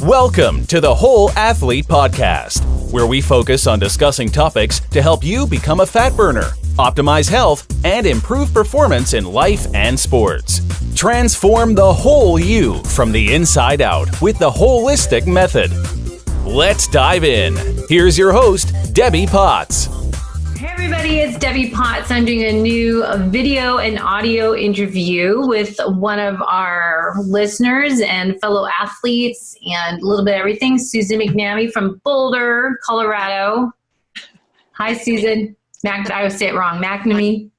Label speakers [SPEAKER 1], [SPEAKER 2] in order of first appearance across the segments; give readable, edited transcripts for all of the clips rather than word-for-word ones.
[SPEAKER 1] Welcome to the Whole Athlete Podcast, where we focus on discussing topics to help you become a fat burner, optimize health, and improve performance in life and sports. Transform the whole you from the inside out with the holistic method. Let's dive in. Here's your host, Debbie Potts.
[SPEAKER 2] Hey everybody, it's Debbie Potts. I'm doing a new video and audio interview with one of our listeners and fellow athletes and a little bit of everything, Susan McNamee from Boulder, Colorado. Hi, Susan. I always say it wrong. McNamee.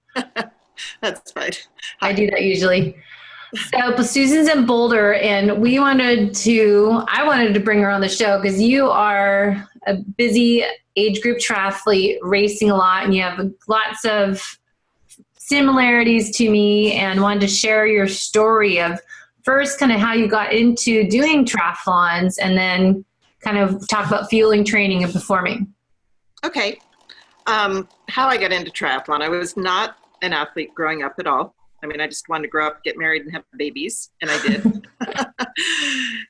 [SPEAKER 3] That's fine.
[SPEAKER 2] I do that usually. So Susan's in Boulder, and I wanted to bring her on the show because you are a busy age group triathlete, racing a lot, and you have lots of similarities to me, and wanted to share your story of first kind of how you got into doing triathlons, and then kind of talk about fueling training and performing.
[SPEAKER 3] Okay. How I got into triathlon. I was not an athlete growing up at all. I mean, I just wanted to grow up, get married, and have babies, and I did.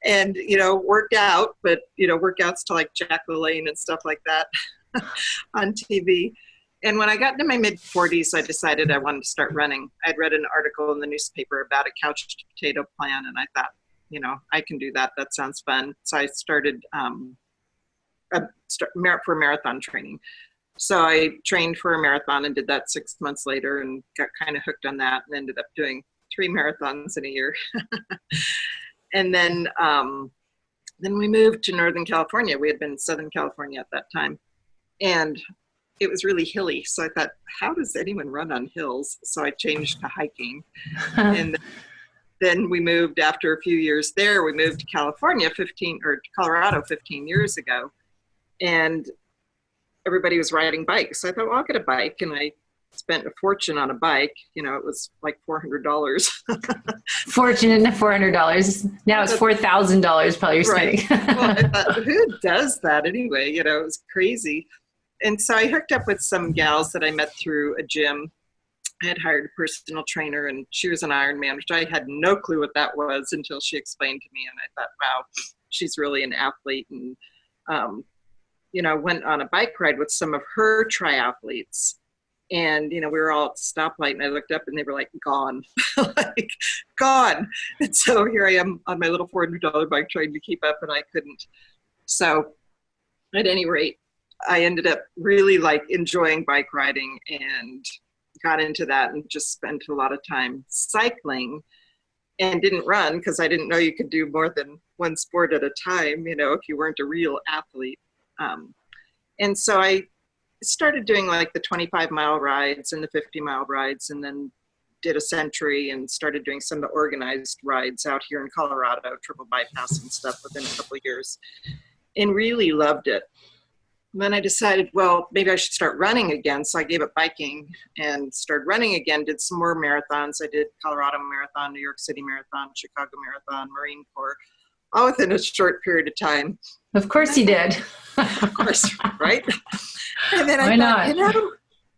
[SPEAKER 3] And, worked out, but, workouts to like Jack LaLanne and stuff like that on TV. And when I got into my mid-40s, I decided I wanted to start running. I'd read an article in the newspaper about a couch potato plan, and I thought, I can do that. That sounds fun. So I started for marathon training. So I trained for a marathon and did that 6 months later and got kind of hooked on that and ended up doing 3 marathons in a year. And then we moved to Northern California. We had been in Southern California at that time. And it was really hilly. So I thought, how does anyone run on hills? So I changed to hiking. And then we moved, after a few years there, we moved to Colorado 15 years ago. And everybody was riding bikes. So I thought, well, I'll get a bike. And I spent a fortune on a bike. It was like $400.
[SPEAKER 2] Fortune at $400. Now it's $4,000 probably you're spending.
[SPEAKER 3] Right. Well, I thought, who does that anyway? It was crazy. And so I hooked up with some gals that I met through a gym. I had hired a personal trainer, and she was an Ironman, which I had no clue what that was until she explained to me. And I thought, wow, she's really an athlete. And, went on a bike ride with some of her triathletes. And, we were all at the stoplight, and I looked up and they were like, gone, gone. And so here I am on my little $400 bike trying to keep up, and I couldn't. So at any rate, I ended up really enjoying bike riding and got into that and just spent a lot of time cycling and didn't run because I didn't know you could do more than one sport at a time, if you weren't a real athlete. And so I started doing the 25-mile rides and the 50-mile rides, and then did a century and started doing some of the organized rides out here in Colorado, triple bypass and stuff within a couple of years, and really loved it. And then I decided, well, maybe I should start running again. So I gave up biking and started running again, did some more marathons. I did Colorado Marathon, New York City Marathon, Chicago Marathon, Marine Corps, all within a short period of time.
[SPEAKER 2] Of course you did.
[SPEAKER 3] Of course, right? And then
[SPEAKER 2] Why
[SPEAKER 3] I thought,
[SPEAKER 2] not?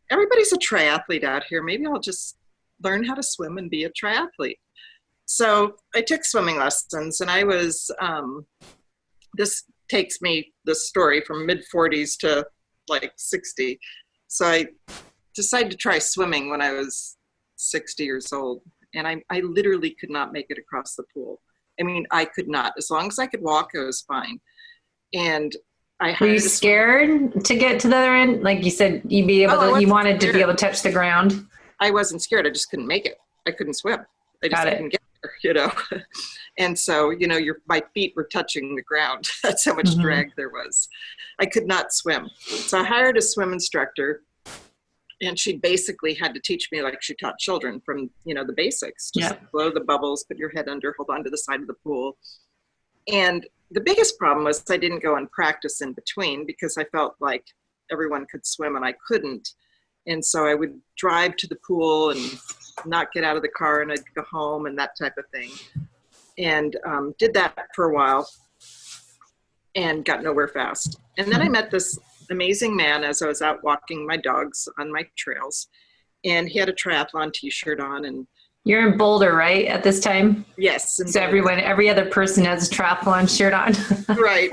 [SPEAKER 3] Everybody's a triathlete out here. Maybe I'll just learn how to swim and be a triathlete. So I took swimming lessons, and I was, this takes me, the story from mid-40s to 60. So I decided to try swimming when I was 60 years old. And I literally could not make it across the pool. I mean, I could not. As long as I could walk, I was fine. And
[SPEAKER 2] were you scared to get to the other end? Like you said, you wanted to be able to touch the ground.
[SPEAKER 3] I wasn't scared. I just couldn't make it. I couldn't swim. I just couldn't get there, And so, my feet were touching the ground. That's how much drag there was. I could not swim. So I hired a swim instructor, and she basically had to teach me like she taught children from, the basics. Just blow the bubbles, put your head under, hold on to the side of the pool. And the biggest problem was I didn't go and practice in between because I felt like everyone could swim and I couldn't. And so I would drive to the pool and not get out of the car, and I'd go home and that type of thing. And did that for a while and got nowhere fast. And then I met this amazing man as I was out walking my dogs on my trails. And he had a triathlon t-shirt on, and
[SPEAKER 2] You're in Boulder, right, at this time?
[SPEAKER 3] Yes.
[SPEAKER 2] So every other person has a triathlon shirt on.
[SPEAKER 3] Right.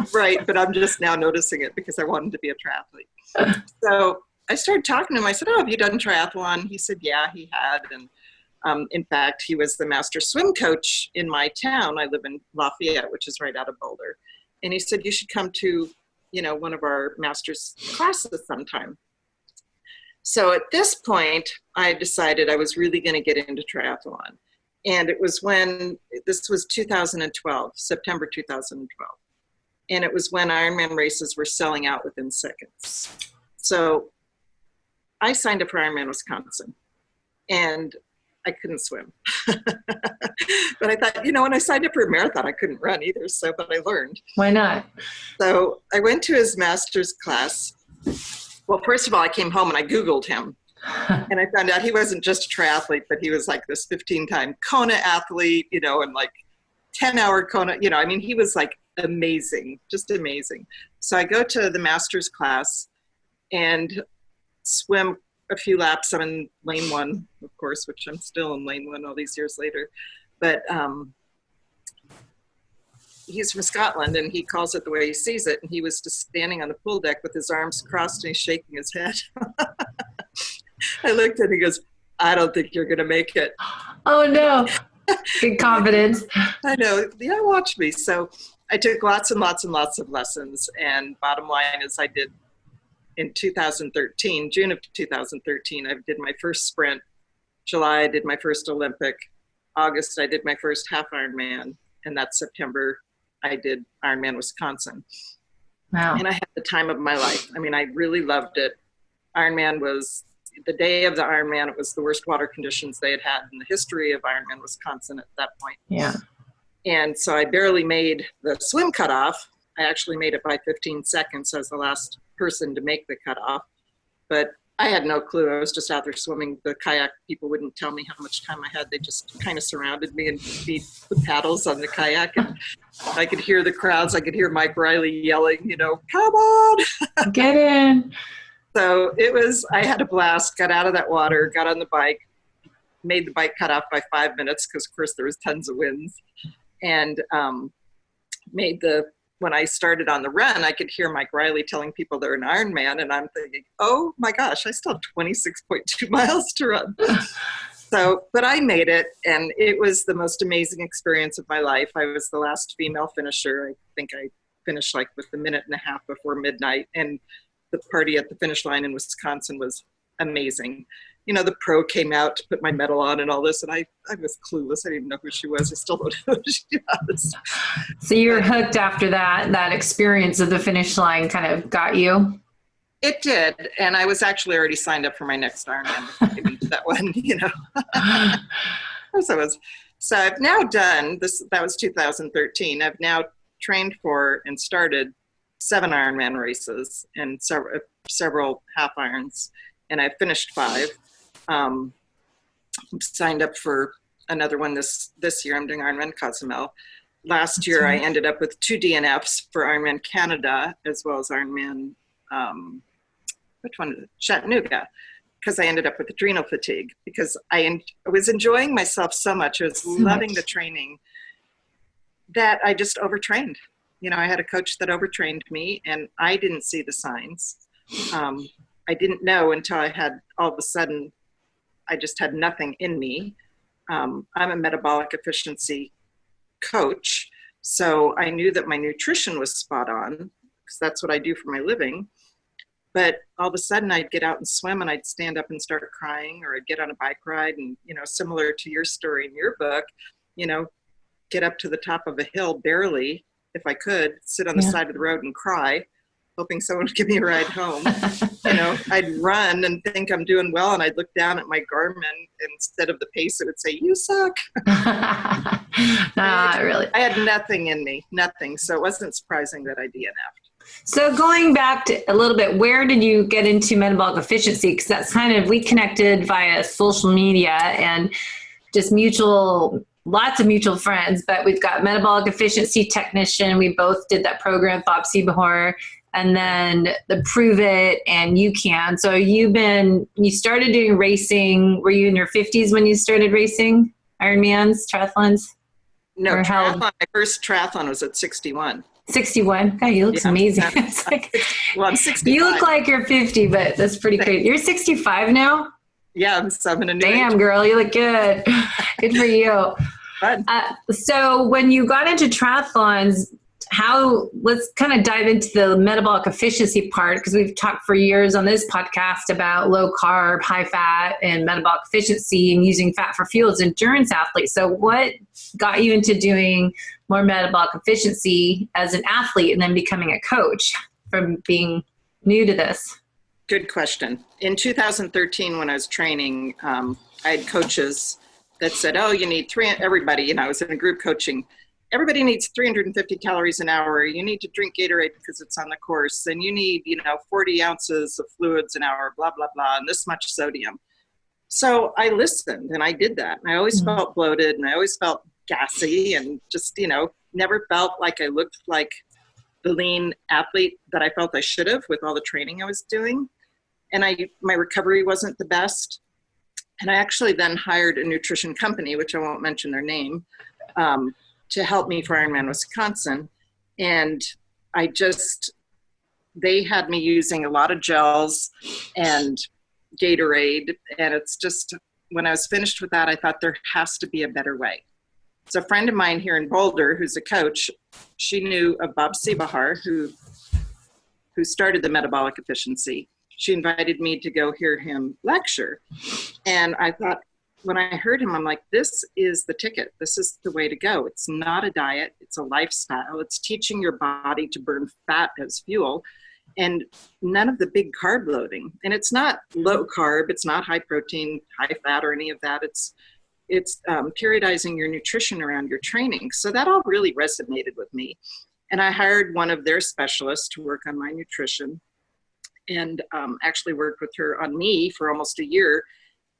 [SPEAKER 3] But I'm just now noticing it because I wanted to be a triathlete. So I started talking to him. I said, "Oh, have you done triathlon?" He said, "Yeah, he had." And in fact, he was the master swim coach in my town. I live in Lafayette, which is right out of Boulder. And he said, "You should come to, one of our master's classes sometime." So at this point, I decided I was really going to get into triathlon. And it was this was 2012, September 2012. And it was when Ironman races were selling out within seconds. So I signed up for Ironman Wisconsin, and I couldn't swim. But I thought, when I signed up for a marathon, I couldn't run either. But I learned.
[SPEAKER 2] Why not?
[SPEAKER 3] So I went to his master's class. Well, first of all, I came home and I Googled him. And I found out he wasn't just a triathlete, but he was like this 15-time Kona athlete, and like 10-hour Kona, he was like amazing, just amazing. So I go to the master's class and swim a few laps. I'm in lane 1, of course, which I'm still in lane 1 all these years later. But he's from Scotland, and he calls it the way he sees it. And he was just standing on the pool deck with his arms crossed, and he's shaking his head. I looked at him, he goes, "I don't think you're going to make it."
[SPEAKER 2] Oh, no. Good confidence.
[SPEAKER 3] I know. Yeah, watch me. So I took lots and lots and lots of lessons. And bottom line is I did in 2013, June of 2013, I did my first sprint. July, I did my first Olympic. August, I did my first half Ironman. And that September, I did Ironman Wisconsin.
[SPEAKER 2] Wow.
[SPEAKER 3] And I had the time of my life. I really loved it. Ironman was, the day of the Ironman, it was the worst water conditions they had in the history of Ironman Wisconsin at that point.
[SPEAKER 2] Yeah.
[SPEAKER 3] And so I barely made the swim cutoff. I actually made it by 15 seconds as the last person to make the cutoff. But I had no clue. I was just out there swimming. The kayak people wouldn't tell me how much time I had. They just kind of surrounded me and beat the paddles on the kayak. And I could hear the crowds. I could hear Mike Riley yelling, "Come on."
[SPEAKER 2] Get in.
[SPEAKER 3] So I had a blast, got out of that water, got on the bike, made the bike cutoff by 5 minutes because, of course, there was tons of winds. And when I started on the run, I could hear Mike Riley telling people they're an Ironman, and I'm thinking, oh my gosh, I still have 26.2 miles to run. But I made it, and it was the most amazing experience of my life. I was the last female finisher. I think I finished like with a minute and a half before midnight, and the party at the finish line in Wisconsin was amazing. The pro came out to put my medal on and all this, and I was clueless. I didn't even know who she was. I still don't know who she was.
[SPEAKER 2] So you were hooked after that experience of the finish line kind of got you?
[SPEAKER 3] It did, and I was actually already signed up for my next Ironman before I even did that one, So I've now done this. That was 2013. I've now trained for and started 7 Ironman races and several half irons, and I've finished 5. I'm signed up for another one this year. I'm doing Ironman Cozumel. Last year, I ended up with 2 DNFs for Ironman Canada as well as Ironman, Chattanooga, because I ended up with adrenal fatigue because I was enjoying myself so much. I was loving the training that I just overtrained. I had a coach that overtrained me, and I didn't see the signs. I didn't know until I had all of a sudden, I just had nothing in me. I'm a metabolic efficiency coach, so I knew that my nutrition was spot on because that's what I do for my living. But all of a sudden I'd get out and swim and I'd stand up and start crying, or I'd get on a bike ride and, similar to your story in your book, get up to the top of a hill barely, if I could, sit on the side of the road and cry, hoping someone would give me a ride home. I'd run and think I'm doing well, and I'd look down at my Garmin, and instead of the pace, it would say, "You suck."
[SPEAKER 2] Really.
[SPEAKER 3] I had nothing in me, nothing. So it wasn't surprising that I DNF'd.
[SPEAKER 2] So going back to a little bit, where did you get into metabolic efficiency? Because that's we connected via social media and just lots of mutual friends, but we've got metabolic efficiency technician. We both did that program, Bob Siebehor, and then the Prove It and You Can. So you started doing racing. Were you in your 50s when you started racing? Ironmans, triathlons?
[SPEAKER 3] No,
[SPEAKER 2] Or how-
[SPEAKER 3] my first triathlon was at 61.
[SPEAKER 2] 61. God, you look amazing.
[SPEAKER 3] I'm 65.
[SPEAKER 2] You look like you're 50, but that's pretty crazy. You're 65 now?
[SPEAKER 3] Yeah, I'm in a new
[SPEAKER 2] Damn,
[SPEAKER 3] age.
[SPEAKER 2] girl, you look good. Good for you. So when you got into triathlons, let's kind of dive into the metabolic efficiency part, because we've talked for years on this podcast about low carb, high fat, and metabolic efficiency and using fat for fuel as endurance athletes. So what got you into doing more metabolic efficiency as an athlete and then becoming a coach from being new to this?
[SPEAKER 3] Good question. In 2013, when I was training, I had coaches that said, oh, you need everybody, I was in a group coaching. Everybody needs 350 calories an hour. You need to drink Gatorade because it's on the course. And you need, 40 ounces of fluids an hour, blah, blah, blah, and this much sodium. So I listened and I did that. And I always felt bloated and I always felt gassy and just, never felt like I looked like the lean athlete that I felt I should have with all the training I was doing. And my recovery wasn't the best. And I actually then hired a nutrition company, which I won't mention their name, to help me for Ironman Wisconsin. And they had me using a lot of gels and Gatorade. And it's just, when I was finished with that, I thought there has to be a better way. So a friend of mine here in Boulder, who's a coach, she knew of Bob Sebahar, who started the metabolic efficiency. She invited me to go hear him lecture. And I thought, when I heard him, I'm like, this is the ticket. This is the way to go. It's not a diet. It's a lifestyle. It's teaching your body to burn fat as fuel and none of the big carb loading. And it's not low carb. It's not high protein, high fat, or any of that. It's periodizing your nutrition around your training. So that all really resonated with me. And I hired one of their specialists to work on my nutrition and actually worked with her on me for almost a year.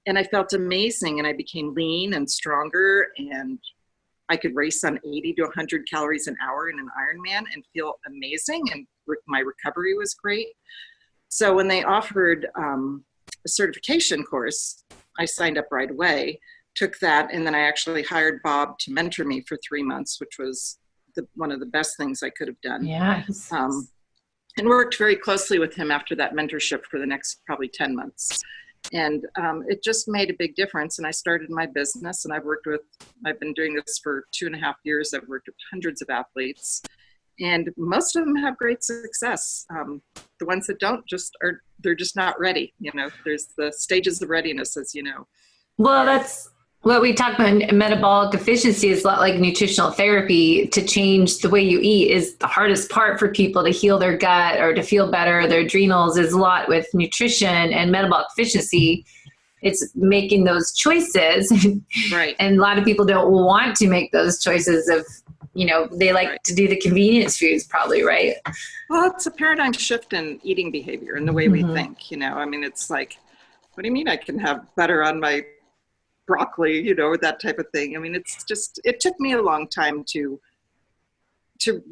[SPEAKER 3] And I felt amazing, and I became lean and stronger, and I could race on 80 to 100 calories an hour in an Ironman and feel amazing, and my recovery was great. So when they offered a certification course, I signed up right away, took that, and then I actually hired Bob to mentor me for 3 months, which was one of the best things I could have done.
[SPEAKER 2] Yes.
[SPEAKER 3] And worked very closely with him after that mentorship for the next probably 10 months. And it just made a big difference. And I started my business, and I've been doing this for 2.5 years. I've worked with hundreds of athletes, and most of them have great success. The ones that don't they're just not ready. There's the stages of readiness, as you know.
[SPEAKER 2] Well, that's what we talk about. Metabolic efficiency is a lot like nutritional therapy. To change the way you eat is the hardest part for people to heal their gut or to feel better. Their adrenals is a lot with nutrition and metabolic efficiency. It's making those choices.
[SPEAKER 3] Right.
[SPEAKER 2] And a lot of people don't want to make those choices they like to do the convenience foods probably, right?
[SPEAKER 3] Well, it's a paradigm shift in eating behavior and the way we think, it's like, what do you mean I can have butter on my broccoli, that type of thing. It's just, it took me a long time to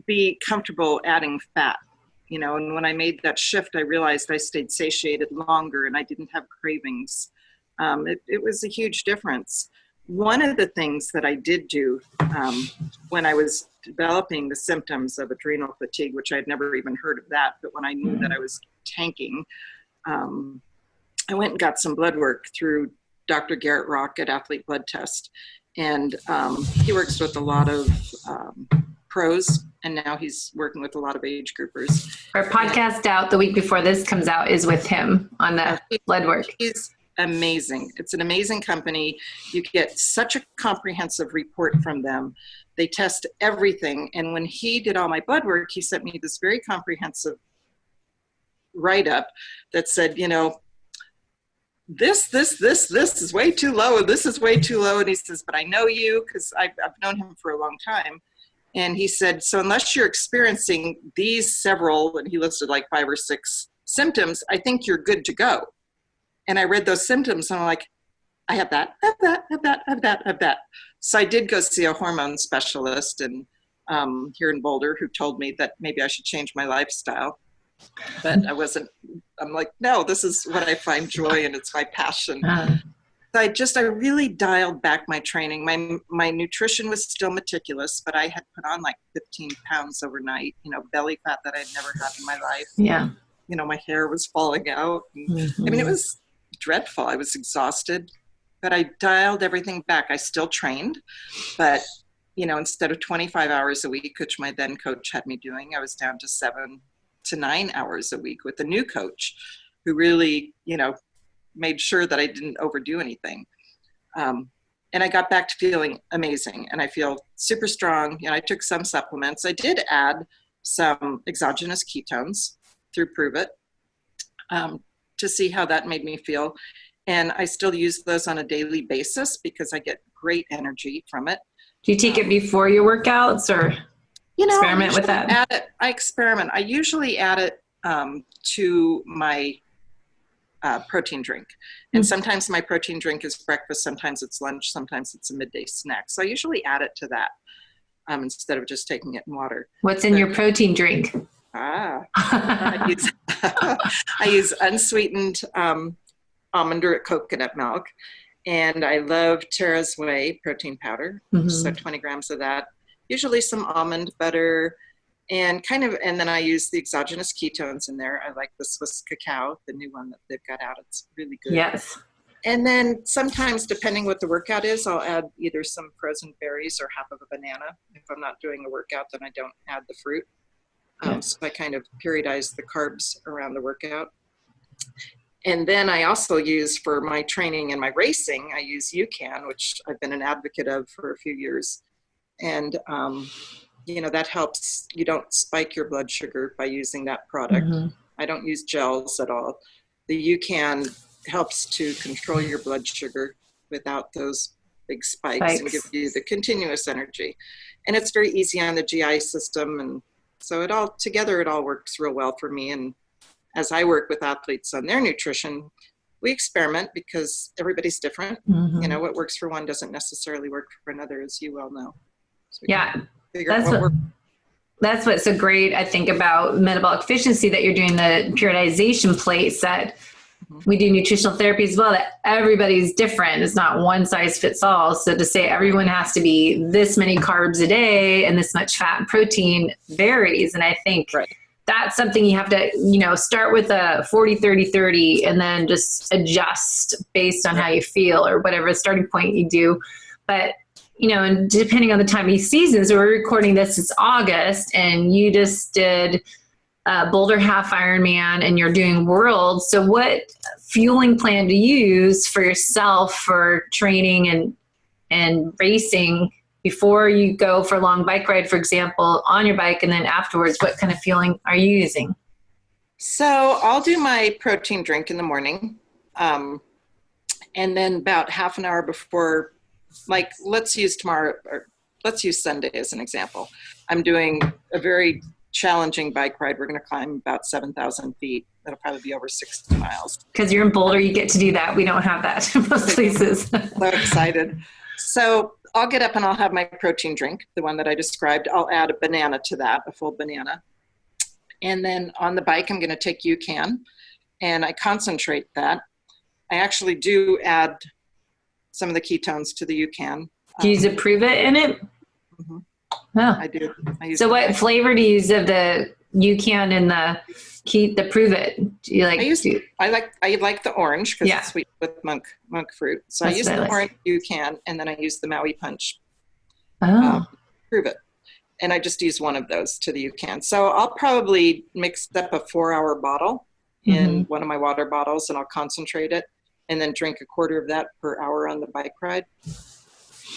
[SPEAKER 3] be comfortable adding fat, and when I made that shift, I realized I stayed satiated longer and I didn't have cravings. It was a huge difference. One of the things that I did do when I was developing the symptoms of adrenal fatigue, which I'd never even heard of that, but when I knew that I was tanking, I went and got some blood work through Dr. Garrett Rock at Athlete Blood Test. And he works with a lot of pros, and now he's working with a lot of age groupers.
[SPEAKER 2] Our podcast out the week before this comes out is with him on the blood work.
[SPEAKER 3] He's amazing. It's an amazing company. You get such a comprehensive report from them. They test everything. And when he did all my blood work, he sent me this very comprehensive write-up that said, this is way too low, and this is way too low. And he says, but I know you, because I've known him for a long time. And he said, so unless you're experiencing these several, and he listed like 5 or 6 symptoms, I think you're good to go. And I read those symptoms, and I'm like, I have that, I have that. So I did go see a hormone specialist and here in Boulder, who told me that maybe I should change my lifestyle. But I'm like, no, this is what I find joy in. It's my passion. I really dialed back my training. My nutrition was still meticulous, but I had put on like 15 pounds overnight, belly fat that I'd never had in my life.
[SPEAKER 2] Yeah.
[SPEAKER 3] My hair was falling out.
[SPEAKER 2] Mm-hmm.
[SPEAKER 3] I mean, it was dreadful. I was exhausted, but I dialed everything back. I still trained, but instead of 25 hours a week, which my then coach had me doing, I was down to 7 to 9 hours a week with a new coach who really, made sure that I didn't overdo anything. And I got back to feeling amazing, and I feel super strong. I took some supplements. I did add some exogenous ketones through Prove It to see how that made me feel. And I still use those on a daily basis because I get great energy from it.
[SPEAKER 2] Do you take it before your workouts, or experiment with that?
[SPEAKER 3] I experiment. I usually add it to my protein drink. And sometimes my protein drink is breakfast, sometimes it's lunch, sometimes it's a midday snack. So I usually add it to that instead of just taking it in water.
[SPEAKER 2] What's in your protein drink?
[SPEAKER 3] I use unsweetened almond or coconut milk. And I love Tara's Whey protein powder. So 20 grams of that, usually some almond butter, and then I use the exogenous ketones in there. I like the Swiss cacao, the new one that they've got out. It's really good.
[SPEAKER 2] Yes.
[SPEAKER 3] And then sometimes, depending what the workout is, I'll add either some frozen berries or half of a banana. If I'm not doing a workout, then I don't add the fruit. So I kind of periodize the carbs around the workout. And then I also use, for my training and my racing, I use UCAN, which I've been an advocate of for a few years. And that helps. You don't spike your blood sugar by using that product. I don't use gels at all. The UCAN helps to control your blood sugar without those big spikes and give you the continuous energy. And it's very easy on the GI system. And so it all works real well for me. And as I work with athletes on their nutrition, we experiment because everybody's different. What works for one doesn't necessarily work for another, as you well know. So
[SPEAKER 2] that's what's so great, I think, about metabolic efficiency, that you're doing the periodization plates, that we do nutritional therapy as well, that everybody's different. It's not one size fits all. So to say everyone has to be this many carbs a day and this much fat and protein varies. And I think that's something you have to, start with a 40-30-30 and then just adjust based on how you feel or whatever starting point you do. But and depending on the time of season, so we're recording this, it's August, and you just did Boulder Half Ironman and you're doing World. So what fueling plan do you use for yourself for training and racing before you go for a long bike ride, for example, on your bike, and then afterwards, what kind of fueling are you using?
[SPEAKER 3] So I'll do my protein drink in the morning. And then about half an hour before, like let's use Sunday as an example. I'm doing a very challenging bike ride. We're going to climb about 7,000 feet. That'll probably be over 60 miles.
[SPEAKER 2] Because you're in Boulder, you get to do that. We don't have that in most places.
[SPEAKER 3] So excited. So I'll get up and I'll have my protein drink, the one that I described. I'll add a banana to that, a full banana. And then on the bike, I'm going to take UCAN and I concentrate that. I actually do add some of the ketones to the UCAN.
[SPEAKER 2] Do you use a Prove It in it?
[SPEAKER 3] Mm-hmm.
[SPEAKER 2] Oh.
[SPEAKER 3] I do.
[SPEAKER 2] So what flavor do you use of the UCAN and the Prove It? Do you like?
[SPEAKER 3] I like the orange because it's sweet with monk fruit. So I use the orange UCAN, and then I use the Maui Punch. Prove It, and I just use one of those to the UCAN. So I'll probably mix up a 4-hour bottle in one of my water bottles, and I'll concentrate it, and then drink a quarter of that per hour on the bike ride.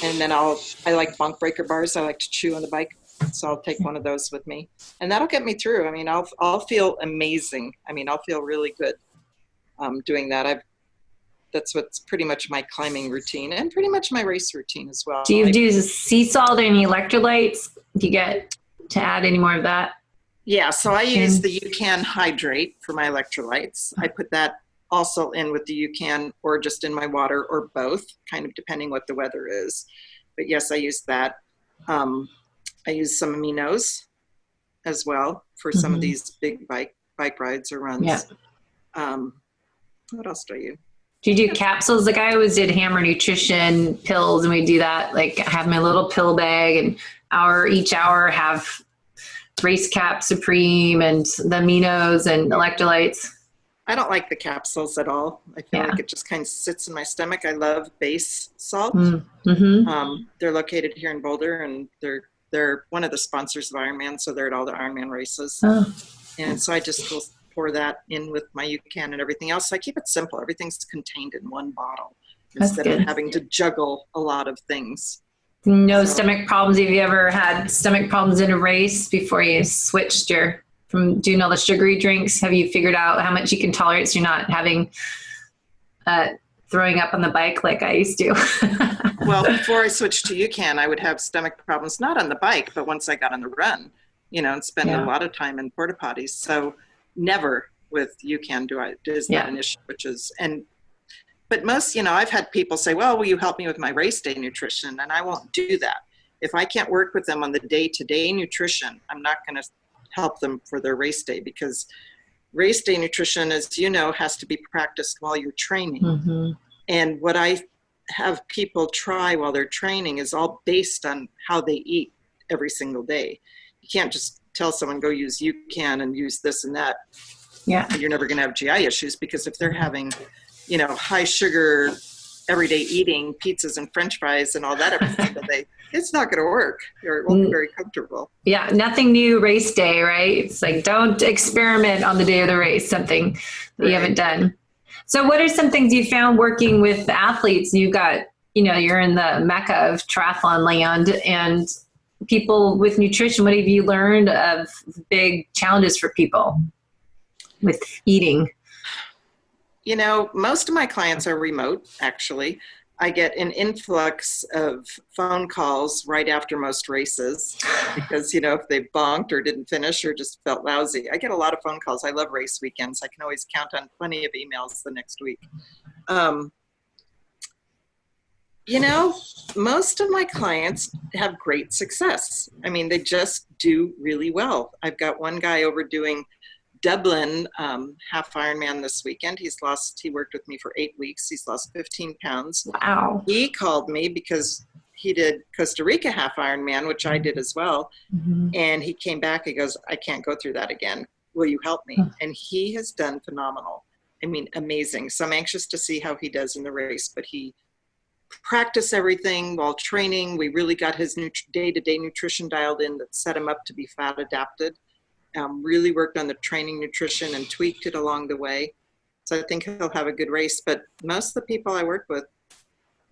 [SPEAKER 3] And then I like bonk breaker bars. I like to chew on the bike. So I'll take one of those with me and that'll get me through. I mean, I'll feel amazing. I mean, I'll feel really good doing that. That's what's pretty much my climbing routine and pretty much my race routine as well.
[SPEAKER 2] Do you do sea salt or any electrolytes? Do you get to add any more of that?
[SPEAKER 3] Yeah. So I use the UCAN Hydrate for my electrolytes. I put that also in with the UCAN or just in my water or both, kind of depending what the weather is. But yes, I use that. I use some aminos as well for some of these big bike rides or runs. Yeah. What else do I use?
[SPEAKER 2] Do you do capsules? Like I always did Hammer Nutrition pills, and we do that. Like I have my little pill bag, and each hour have Race Cap Supreme and the aminos and electrolytes.
[SPEAKER 3] I don't like the capsules at all. I feel like it just kind of sits in my stomach. I love base salt. They're located here in Boulder, and they're one of the sponsors of Ironman, so they're at all the Ironman races. And so I just will pour that in with my UCAN and everything else. So I keep it simple. Everything's contained in one bottle instead of having to juggle a lot of things.
[SPEAKER 2] No stomach problems. Have you ever had stomach problems in a race before you switched from doing all the sugary drinks? Have you figured out how much you can tolerate so you're not having throwing up on the bike like I used to?
[SPEAKER 3] Well, before I switched to UCAN, I would have stomach problems, not on the bike, but once I got on the run, and spend a lot of time in porta potties. So never with UCAN is that an issue, but most, I've had people say, well, will you help me with my race day nutrition? And I won't do that. If I can't work with them on the day-to-day nutrition, I'm not going to help them for their race day, because race day nutrition, as you know, has to be practiced while you're training. And what I have people try while they're training is all based on how they eat every single day. You can't just tell someone, go use UCAN and use this and that. Yeah. And you're never going to have GI issues, because if they're having, high sugar, everyday eating pizzas and French fries and all that every single day, it's not going to work, or it won't be very comfortable. Yeah.
[SPEAKER 2] Nothing new race day, right? It's like, don't experiment on the day of the race, something that you haven't done. So what are some things you found working with athletes? You've got, you're in the mecca of triathlon land, and people with nutrition. What have you learned of big challenges for people with eating?
[SPEAKER 3] Most of my clients are remote, actually. I get an influx of phone calls right after most races because, if they bonked or didn't finish or just felt lousy. I get a lot of phone calls. I love race weekends. I can always count on plenty of emails the next week. Most of my clients have great success. I mean, they just do really well. I've got one guy over doing Dublin half Ironman this weekend. He worked with me for 8 weeks. He's lost 15 pounds.
[SPEAKER 2] Wow.
[SPEAKER 3] He called me because he did Costa Rica half Ironman, which I did as well. And he came back, he goes, I can't go through that again. Will you help me? And he has done phenomenal. I mean, amazing. So I'm anxious to see how he does in the race, but he practiced everything while training. We really got his day-to-day nutrition dialed in that set him up to be fat adapted. Really worked on the training nutrition and tweaked it along the way. So I think he'll have a good race. But most of the people I work with,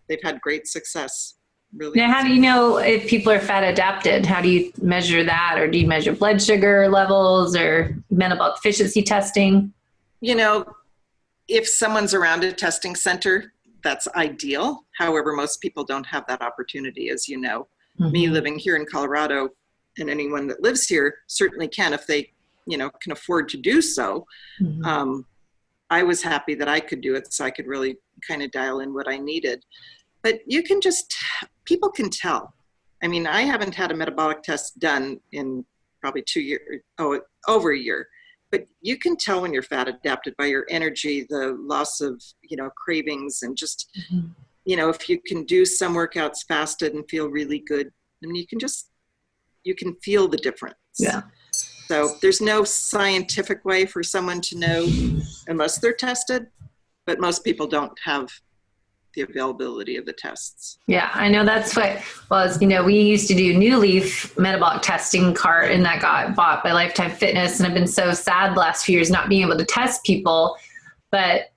[SPEAKER 3] they've had great success. Really.
[SPEAKER 2] Now, how do you know if people are fat adapted? How do you measure that? Or do you measure blood sugar levels or metabolic efficiency testing?
[SPEAKER 3] If someone's around a testing center, that's ideal. However, most people don't have that opportunity, as you know. Me living here in Colorado, and anyone that lives here certainly can if they, can afford to do so. I was happy that I could do it, so I could really kind of dial in what I needed. But people can tell. I mean, I haven't had a metabolic test done in probably 2 years, over a year. But you can tell when you're fat adapted by your energy, the loss of, cravings, and just, if you can do some workouts fasted and feel really good, and you can feel the difference. Yeah. So there's no scientific way for someone to know unless they're tested, but most people don't have the availability of the tests.
[SPEAKER 2] Yeah, I know that's what was, we used to do New Leaf metabolic testing cart, and that got bought by Lifetime Fitness. And I've been so sad the last few years not being able to test people, but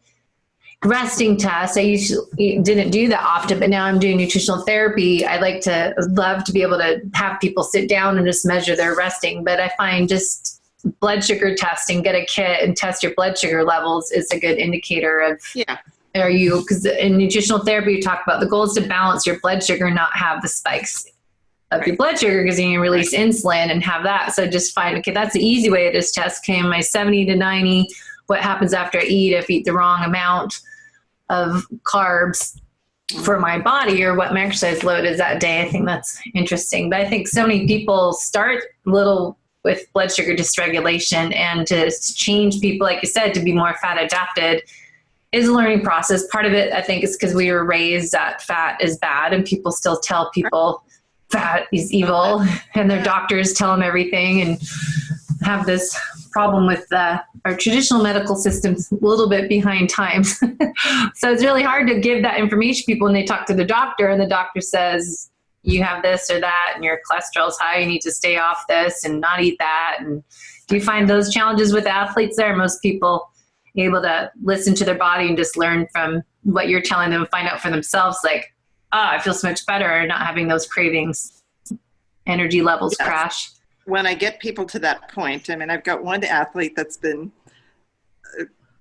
[SPEAKER 2] resting tests, I usually didn't do that often, but now I'm doing nutritional therapy. I'd love to be able to have people sit down and just measure their resting. But I find just blood sugar testing, get a kit and test your blood sugar levels is a good indicator of, because in nutritional therapy, you talk about the goal is to balance your blood sugar, not have the spikes of your blood sugar, because you can release insulin and have that. So just find, that's the easy way of this test. Am I 70 to 90? What happens after I eat if I eat the wrong amount of carbs for my body, or what my exercise load is that day? I think that's interesting. But I think so many people start little with blood sugar dysregulation, and to change people, like you said, to be more fat adapted is a learning process. Part of it, I think, is because we were raised that fat is bad, and people still tell people fat is evil, and their doctors tell them everything, and have this problem with our traditional medical system's a little bit behind times. So it's really hard to give that information to people when they talk to the doctor, and the doctor says, you have this or that, and your cholesterol's high, you need to stay off this and not eat that. And do you find those challenges with athletes there? Most people able to listen to their body and just learn from what you're telling them and find out for themselves, like, I feel so much better not having those cravings, energy levels crash.
[SPEAKER 3] When I get people to that point, I mean, I've got one athlete that's been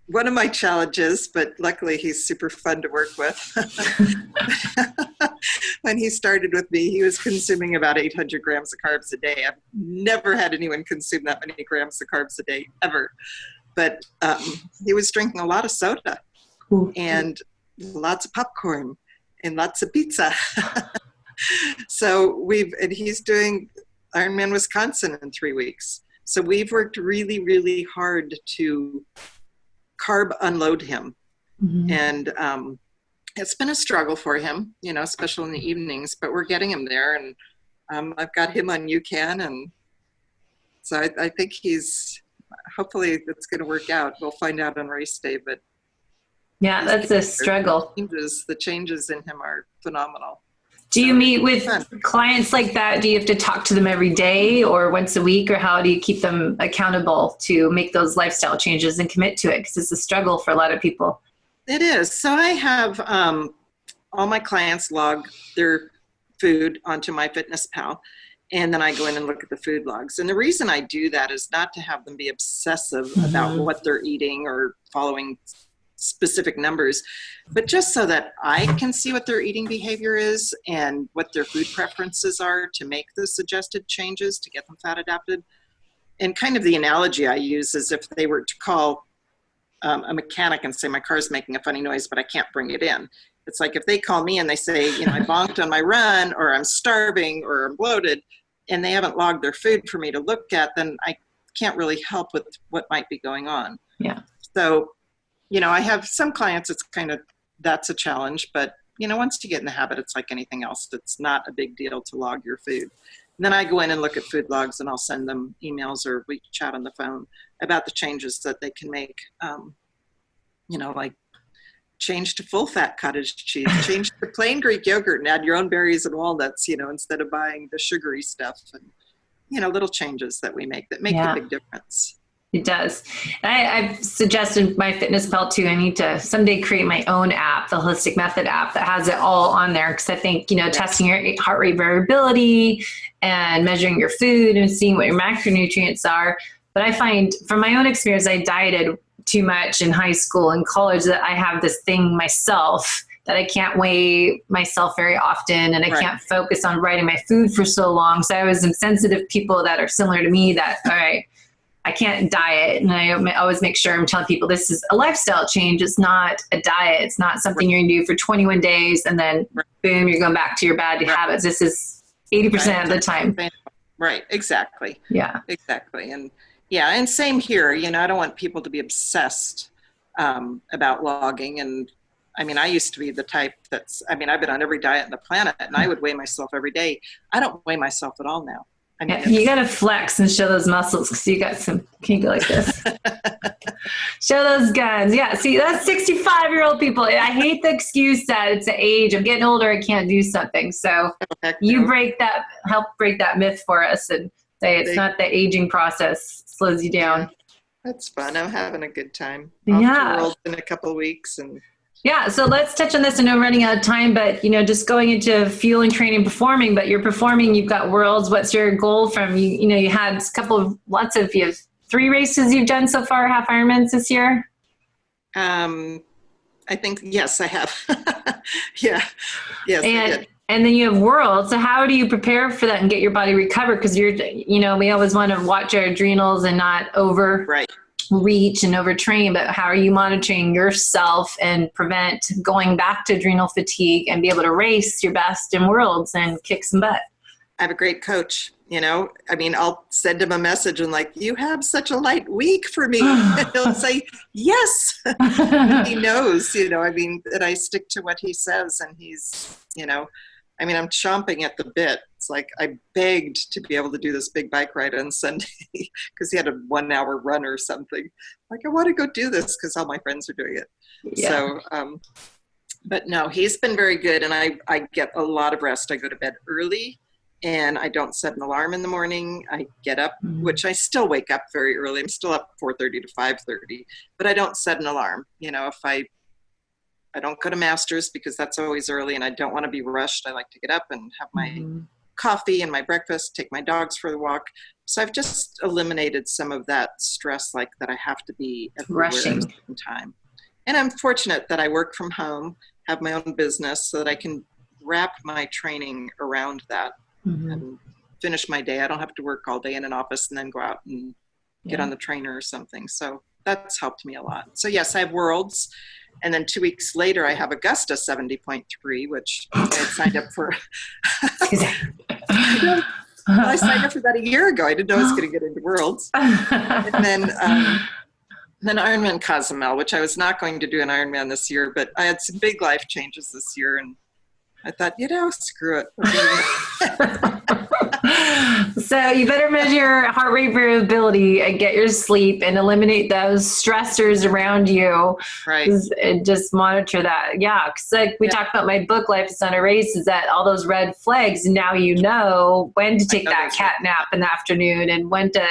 [SPEAKER 3] one of my challenges, but luckily he's super fun to work with. When he started with me, he was consuming about 800 grams of carbs a day. I've never had anyone consume that many grams of carbs a day, ever. But he was drinking a lot of soda and lots of popcorn and lots of pizza. So and he's doing Ironman Wisconsin in 3 weeks. So we've worked really, really hard to carb unload him. Mm-hmm. And it's been a struggle for him, especially in the evenings, but we're getting him there. And I've got him on UCAN. And so I think hopefully it's going to work out. We'll find out on race day, but
[SPEAKER 2] yeah, that's a struggle.
[SPEAKER 3] The changes in him are phenomenal.
[SPEAKER 2] Do you meet with clients like that? Do you have to talk to them every day or once a week, or how do you keep them accountable to make those lifestyle changes and commit to it? Because it's a struggle for a lot of people.
[SPEAKER 3] It is. So I have all my clients log their food onto MyFitnessPal, and then I go in and look at the food logs. And the reason I do that is not to have them be obsessive about what they're eating or following specific numbers, but just so that I can see what their eating behavior is and what their food preferences are to make the suggested changes to get them fat adapted. And kind of the analogy I use is if they were to call a mechanic and say, my car's making a funny noise, but I can't bring it in. It's like if they call me and they say, I bonked on my run, or I'm starving, or I'm bloated, and they haven't logged their food for me to look at, then I can't really help with what might be going on.
[SPEAKER 2] Yeah.
[SPEAKER 3] So, I have some clients, that's a challenge, but, once you get in the habit, it's like anything else. It's not a big deal to log your food. And then I go in and look at food logs, and I'll send them emails or we chat on the phone about the changes that they can make. Like change to full fat cottage cheese, change to plain Greek yogurt and add your own berries and walnuts, instead of buying the sugary stuff, and, little changes that we make that make a big difference.
[SPEAKER 2] It does. I've suggested MyFitnessPal too. I need to someday create my own app, the Holistic Method app, that has it all on there. Because I think, testing your heart rate variability and measuring your food and seeing what your macronutrients are. But I find from my own experience, I dieted too much in high school and college, that I have this thing myself that I can't weigh myself very often, and I can't focus on writing my food for so long. So I was sensitive people that are similar to me that, all right, I can't diet. And I always make sure I'm telling people this is a lifestyle change. It's not a diet. It's not something you're going to do for 21 days and then boom, you're going back to your bad habits. This is 80% of the time.
[SPEAKER 3] Right. Exactly.
[SPEAKER 2] Yeah.
[SPEAKER 3] Exactly. And same here, I don't want people to be obsessed about logging. And I mean, I used to be the type I've been on every diet on the planet, and I would weigh myself every day. I don't weigh myself at all now.
[SPEAKER 2] You got to flex and show those muscles, because you got some, can you go like this? Show those guns. Yeah. See, that's 65-year-old people. I hate the excuse that it's the age. I'm getting older. I can't do something. So you help break that myth for us and say it's not the aging process slows you down.
[SPEAKER 3] That's fun. I'm having a good time. Off to Worlds in a couple of weeks.
[SPEAKER 2] Yeah, so let's touch on this. I know we're running out of time, but just going into fueling, training, performing. But you're performing. You've got Worlds. What's your goal from you? You had you have 3 races you've done so far, half Ironmans this year.
[SPEAKER 3] I think yes, I have. Yes, I did.
[SPEAKER 2] And then you have Worlds. So how do you prepare for that and get your body recovered? Because we always want to watch our adrenals and not overreach and overtrain. But how are you monitoring yourself and prevent going back to adrenal fatigue and be able to race your best in Worlds and kick some butt?
[SPEAKER 3] I have a great coach. I mean, I'll send him a message and like, you have such a light week for me. And he'll say, yes. He knows, I mean, that I stick to what he says, and he's, I mean, I'm chomping at the bit. It's like I begged to be able to do this big bike ride on Sunday because he had a 1 hour run or something. Like, I want to go do this because all my friends are doing it. Yeah. So, but no, he's been very good, and I get a lot of rest. I go to bed early, and I don't set an alarm in the morning. I get up, which I still wake up very early. I'm still up 4:30 to 5:30, but I don't set an alarm. If I don't go to Masters because that's always early, and I don't want to be rushed. I like to get up and have my coffee and my breakfast, take my dogs for the walk. So I've just eliminated some of that stress, like that I have to be everywhere at a certain time. And I'm fortunate that I work from home, have my own business, so that I can wrap my training around that and finish my day. I don't have to work all day in an office and then go out and get on the trainer or something. So that's helped me a lot. So yes, I have Worlds. And then 2 weeks later, I have Augusta 70.3, which I had signed up for. I signed up for that a year ago. I didn't know I was going to get into Worlds. And then Ironman Cozumel, which I was not going to do an Ironman this year, but I had some big life changes this year, and I thought, screw it.
[SPEAKER 2] So you better measure your heart rate variability and get your sleep and eliminate those stressors around you.
[SPEAKER 3] Right.
[SPEAKER 2] And just monitor that. Yeah. Because like we talked about my book, Life is Not a Race, is that all those red flags. And now you know when to take that cat nap in the afternoon and when to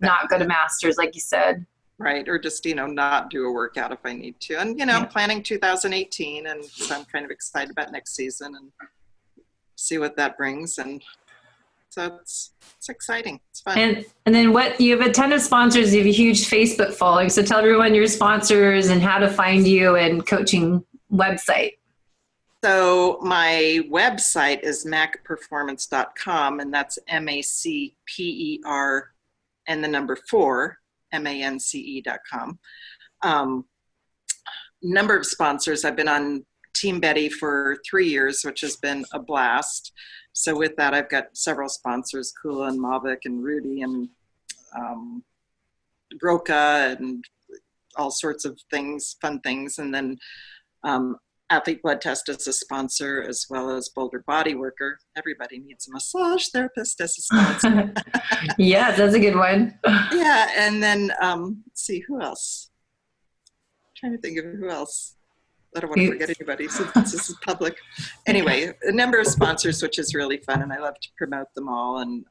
[SPEAKER 2] not go to Masters, like you said.
[SPEAKER 3] Right. Or just, not do a workout if I need to. And, I'm planning 2018. And so I'm kind of excited about next season and see what that brings. And so it's exciting. It's fun.
[SPEAKER 2] And then you have a ton of sponsors. You have a huge Facebook following. So tell everyone your sponsors and how to find you and coaching website.
[SPEAKER 3] So my website is macperformance.com, and that's MACPER and the number 4, MANCE.com. Number of sponsors. I've been on Team Betty for 3 years, which has been a blast. So with that, I've got several sponsors, Kula and Mavic and Rudy and Broca and all sorts of things, fun things. And then Athlete Blood Test as a sponsor, as well as Boulder Body Worker. Everybody needs a massage therapist as a sponsor.
[SPEAKER 2] Yeah, that's a good one.
[SPEAKER 3] Yeah, and then let's see, who else? I'm trying to think of who else. I don't want to forget anybody since this is public. Anyway, a number of sponsors, which is really fun, and I love to promote them all. And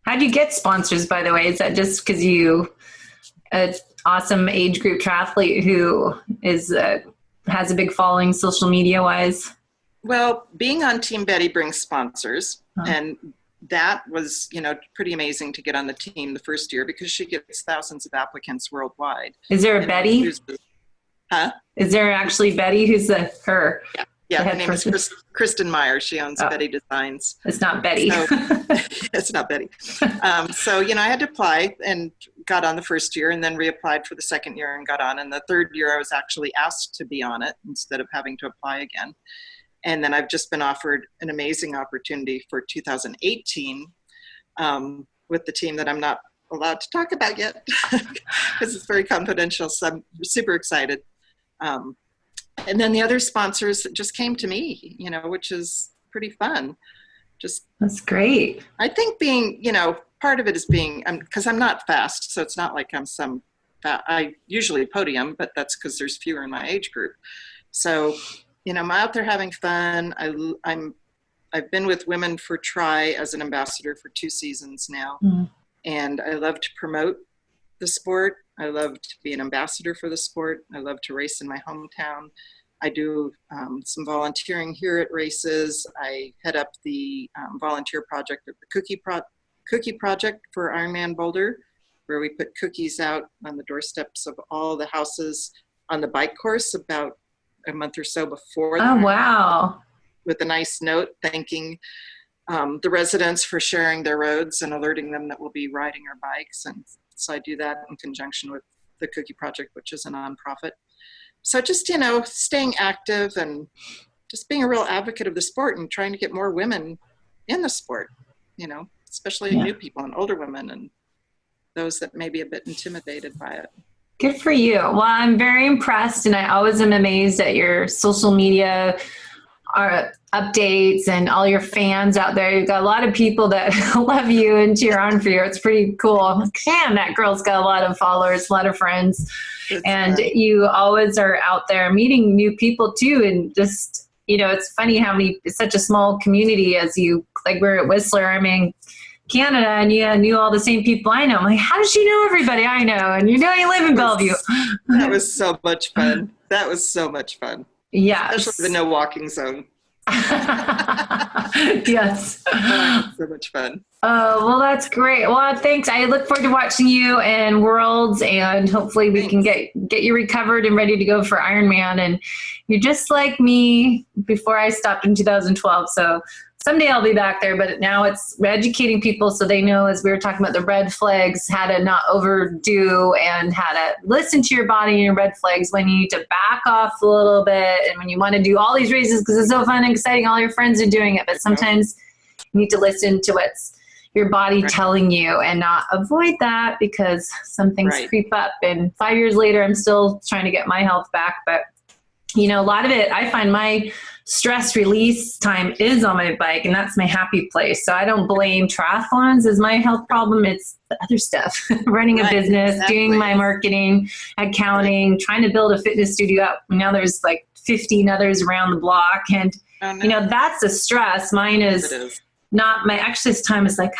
[SPEAKER 2] how do you get sponsors, by the way? Is that just because you an awesome age group triathlete who is has a big following social media wise?
[SPEAKER 3] Well, being on Team Betty brings sponsors, and that was, pretty amazing to get on the team the first year because she gets thousands of applicants worldwide.
[SPEAKER 2] Is there a Betty?
[SPEAKER 3] Huh?
[SPEAKER 2] Is there actually Betty? Who's her?
[SPEAKER 3] Yeah, her name is Kristen Meyer. She owns Betty Designs.
[SPEAKER 2] It's not Betty.
[SPEAKER 3] So, it's not Betty. So, I had to apply and got on the first year and then reapplied for the second year and got on. And the third year I was actually asked to be on it instead of having to apply again. And then I've just been offered an amazing opportunity for 2018 with the team that I'm not allowed to talk about yet because it's very confidential. So I'm super excited. And then the other sponsors just came to me, which is pretty fun.
[SPEAKER 2] That's great.
[SPEAKER 3] I think being, part of it is being, because I'm not fast, so it's not like I'm I usually podium, but that's because there's fewer in my age group. So, I'm out there having fun. I've been with Women for Tri as an ambassador for 2 seasons now, and I love to promote the sport. I love to be an ambassador for the sport. I love to race in my hometown. I do some volunteering here at races. I head up the volunteer project of the Cookie Project for Ironman Boulder, where we put cookies out on the doorsteps of all the houses on the bike course about a month or so before.
[SPEAKER 2] Oh, wow.
[SPEAKER 3] With a nice note thanking the residents for sharing their roads and alerting them that we'll be riding our bikes. And so I do that in conjunction with the Cookie Project, which is a nonprofit. So just, staying active and just being a real advocate of the sport and trying to get more women in the sport, especially new people and older women and those that may be a bit intimidated by it.
[SPEAKER 2] Good for you. Well, I'm very impressed, and I always am amazed at your social media updates and all your fans out there. You've got a lot of people that love you and cheer on for you. It's pretty cool. Man, that girl's got a lot of followers, a lot of friends. And you always are out there meeting new people too. And just, it's funny how it's such a small community as we're at Whistler, I'm in Canada, and you knew all the same people I know. I'm like, how does she know everybody I know? And you live in Bellevue.
[SPEAKER 3] That was so much fun. That was so much fun.
[SPEAKER 2] Yeah.
[SPEAKER 3] Especially the no walking zone.
[SPEAKER 2] Yes.
[SPEAKER 3] So much fun.
[SPEAKER 2] Oh, well, that's great. Well, thanks. I look forward to watching you in Worlds, and hopefully we can get you recovered and ready to go for Ironman. And you're just like me before I stopped in 2012. So someday I'll be back there, but now it's educating people so they know, as we were talking about the red flags, how to not overdo and how to listen to your body and your red flags when you need to back off a little bit and when you want to do all these races because it's so fun and exciting, all your friends are doing it, but sometimes you need to listen to what's your body telling you and not avoid that because some things creep up. And 5 years later, I'm still trying to get my health back, but a lot of it, I find my stress release time is on my bike, and that's my happy place. So I don't blame triathlons as my health problem. It's the other stuff, running a business, doing my marketing, accounting, trying to build a fitness studio up. Now there's 15 others around the block. And, that's a stress. Mine is not my exercise time is I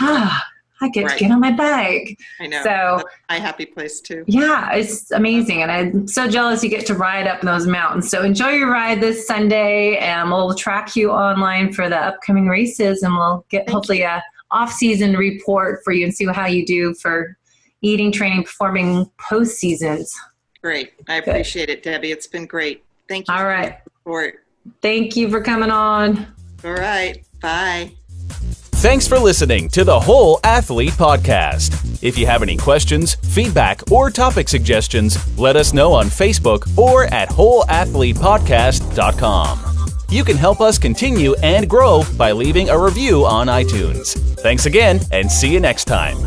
[SPEAKER 2] get to get on my bike.
[SPEAKER 3] I know.
[SPEAKER 2] So
[SPEAKER 3] that's my happy place too.
[SPEAKER 2] Yeah, it's amazing. And I'm so jealous you get to ride up those mountains. So enjoy your ride this Sunday, and we'll track you online for the upcoming races, and we'll get hopefully a off-season report for you and see how you do for eating, training, performing post seasons.
[SPEAKER 3] Great. I appreciate it, Debbie. It's been great. Thank you.
[SPEAKER 2] All right.
[SPEAKER 3] For your support.
[SPEAKER 2] Thank you for coming on.
[SPEAKER 3] All right. Bye.
[SPEAKER 1] Thanks for listening to the Whole Athlete Podcast. If you have any questions, feedback, or topic suggestions, let us know on Facebook or at wholeathletepodcast.com. You can help us continue and grow by leaving a review on iTunes. Thanks again, and see you next time.